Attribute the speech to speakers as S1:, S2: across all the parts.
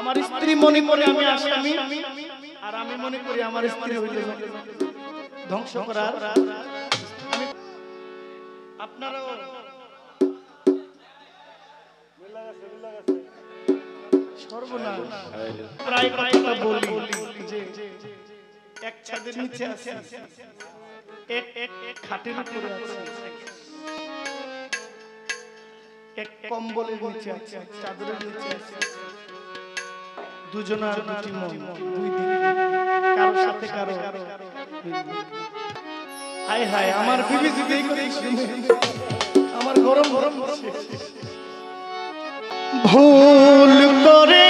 S1: আমার স্ত্রী মনে করে আমি আসামি, আর আমি মনে করি আমার স্ত্রী হইল ধ্বংস করার। আপনারাও সর্বনাশ প্রায় কথা বলি যে এক ছাদের নিচে আছে, এক খাটের উপরে আছে, এক কম্বলের নিচে আছে, চাদরের নিচে আছে, দুজনের দুটি মন, দুই দিক, কারোর সাথে কারো। হায় হায়, আমার বিবি যদি এই কথা শুনে আমার গরম গরম হচ্ছে। ভুল করে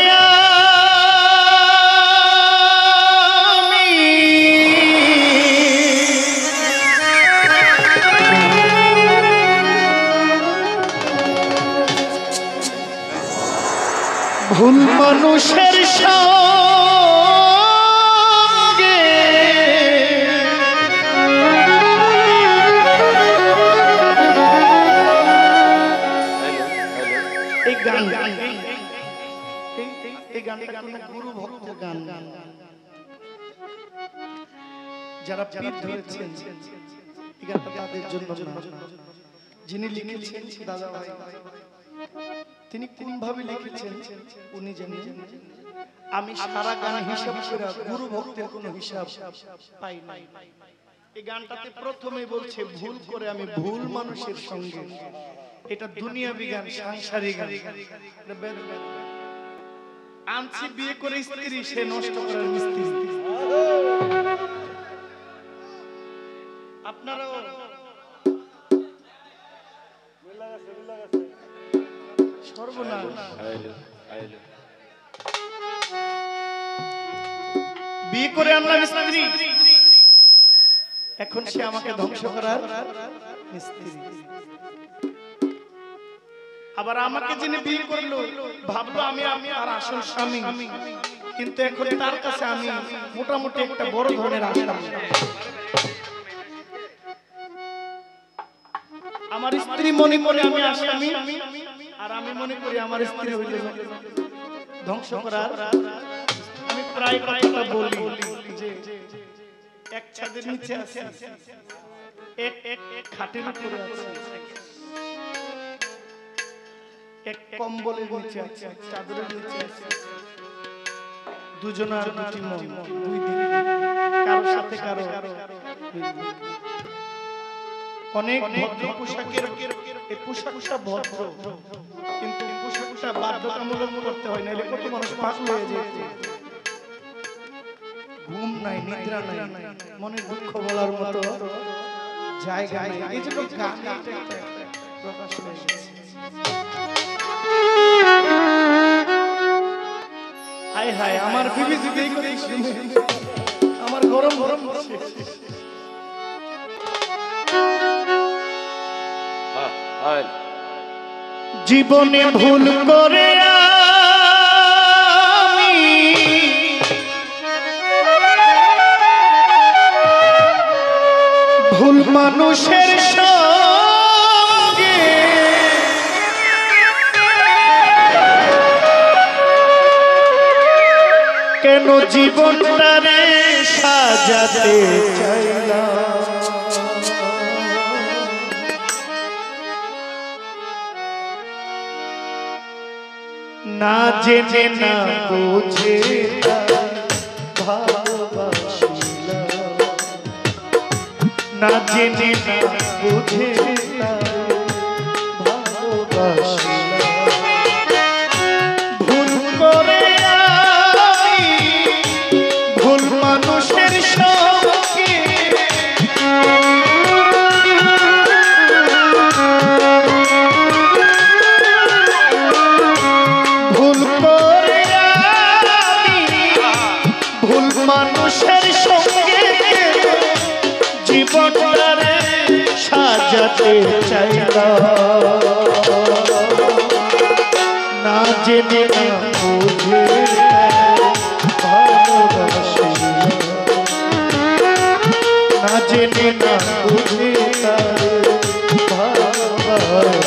S1: ভুল মানুষের সঙ্গে এই গানটা কোন গুরু ভক্ত গান, যারা পীর ধরেছেন এই গানটা তাদের জন্য না। যিনি লিখেছেন দাদা ভাই, তিনি কোন ভাবে লিখেছেন উনি জানেন। আমি সারা গান হিসাব করে গুরু ভক্তের কোনো হিসাব পাই না। এই গানটাতে প্রথমে বলছে ভুল করে আমি ভুল মানুষের সঙ্গে, এটা দুনিয়াবি গান, সাংসারিক গান। আনছি বিয়ে করে স্ত্রী, সে নষ্ট করার মিস্ত্রি। আপনারাও সর্বনাশ বিয়ে করে আনলাম স্ত্রী, এখন সে আমাকে ধ্বংস করার মিস্ত্রি। আবার আমাকে যিনি বিয়ে করলো ভাবলো আমি তার আসল স্বামী, কিন্তু এখন তার কাছে আমি মোটামুটি একটা বড় ধরনের আসামি। আমার স্ত্রী মনে করে আমি আসামি, আর আমি মনে করি আমার স্ত্রী হইল ধ্বংস করার। আমি প্রায় কথা বলি যে এক ছাদের নিচে আছে, এক খাটের উপরে আছে, এক কম্বলের নিচে আছে, চাদরের নিচে আছে, দুজনের দুটি মন, দুই দিক, কারোর সাথে কারো। অনেক ভদ্র পোশাকের এই পোশাকটা ভদ্র, কিন্তু পোশাকটা বাধ্যতামূলক করতে হয়, নাহলে কত মানুষ পাগল হয়ে যায়। ঘুম নাই, নিদ্রা নাই, মনে দুঃখ বলার মতো জায়গা নাই, এই জন্য গান প্রকাশ হয়ে গেছে। হায় হায়, আমার বিবি যদি এই কথা শুনে আমার গরম গরম হচ্ছে। জীবনে ভুল করে আমি ভুল মানুষের সঙ্গে কেন জীবনটারে সাজাতে চাইলাম, না জেনে না বুঝে ভালোবাসিলাম, না জেনে না বুঝে ভালোবাসিলাম। ভুল করে আমি ভুল মানুষের সঙ্গে মানুষের সঙ্গে জীবনটারে সাজাতে চাইলাম, না জেনে না বুঝে ভালোবাসিলাম, না জেনে না বুঝে ভালোবাসিলাম।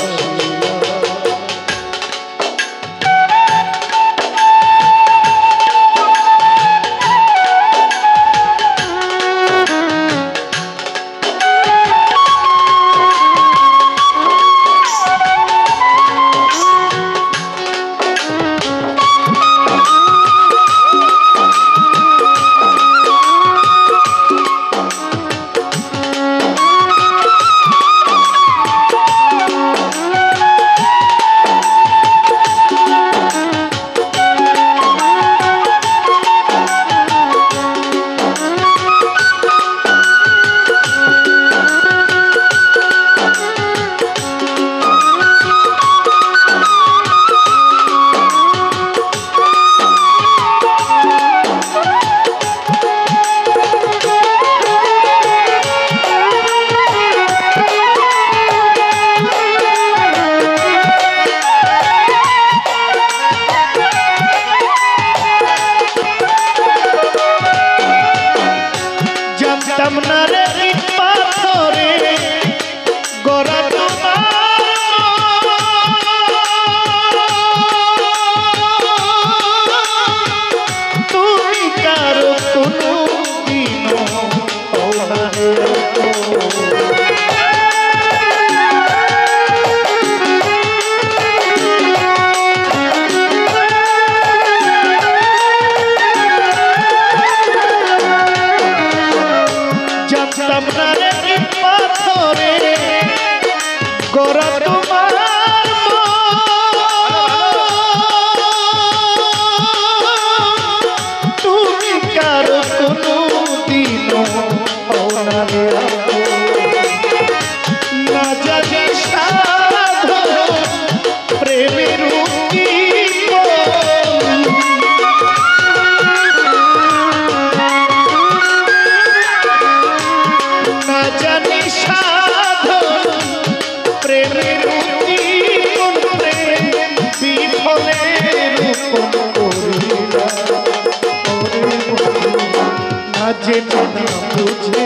S1: জেনে না বুঝে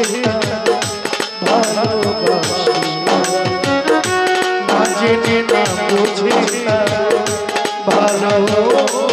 S1: ভালোবাসি না জেনে না বুঝে ভালোবাসি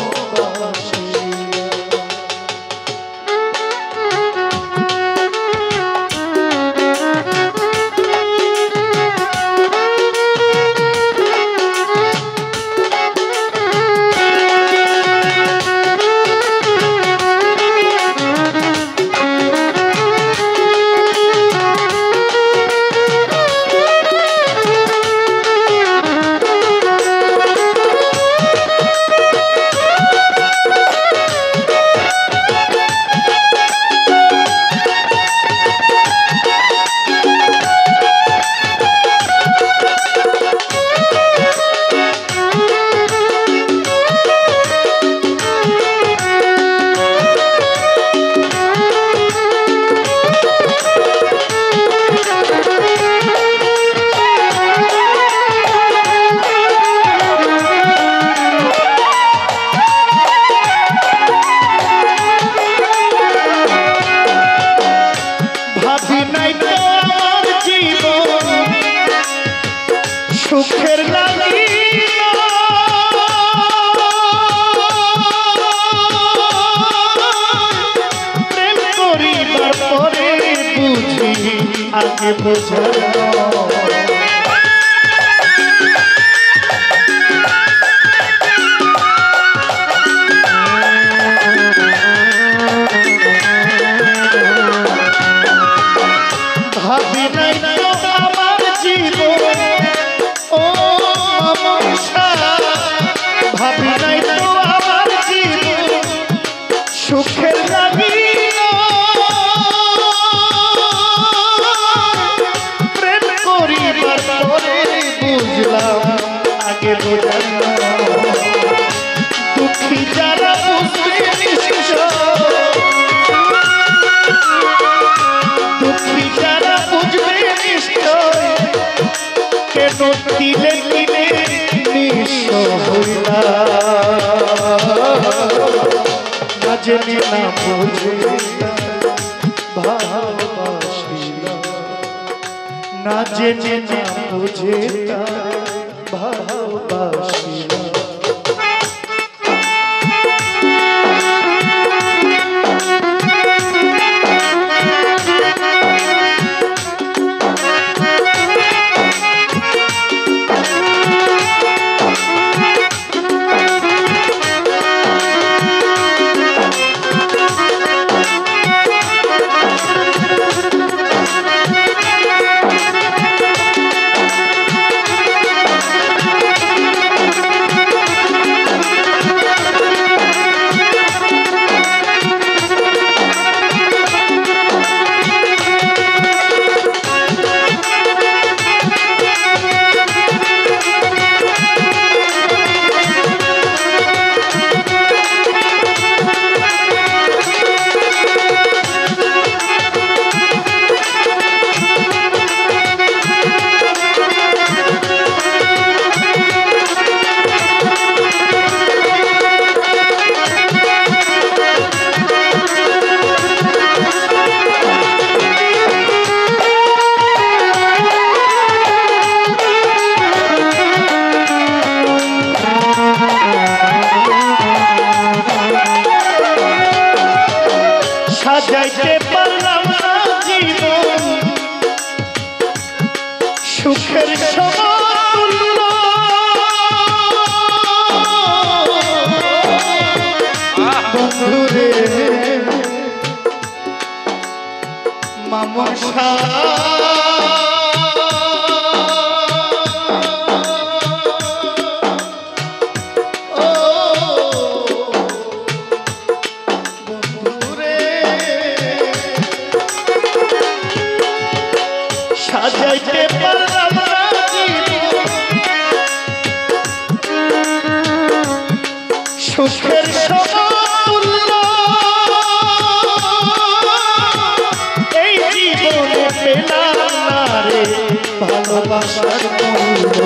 S1: সুখের লাগি প্রেম করিবার পরে বুঝি আগে বোঝানো ভাবি নাই আমার জীবন ভাবি নাই তো আমার জীবন সুখের লাগি প্রেম করিবার পরে বুঝলাম আগে বোঝানো দুঃখী যারা বুঝবে দুঃখী যারা বুঝবে নিশ্চয় কেন দিলে দিলে নিঃস্ব হইলা না জেনে না বুঝে ভালোবাসিলা না জেনে না বুঝে ভালোবাসিলা সাজাইতে পারলাম না জীবন সুখের সমতুল্য বন্ধুরে মামুন সাজাইতে পারলাম না সুখের সমতুল্য এই জীবনে পেলাম না রে ভালোবাসার মূল্য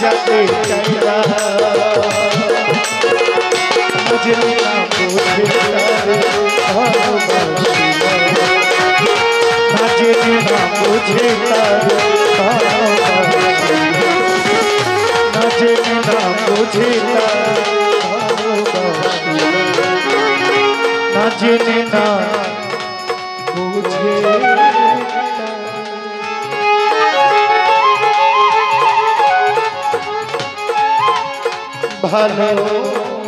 S1: যাকে চাইরা বুঝলি না বুঝে তারে ভালোবাসি না জেনে না বুঝে তারে ভালোবাসি না জেনে না বুঝে তারে ভালোবাসি না জেনে না বুঝে ভালোবাসি।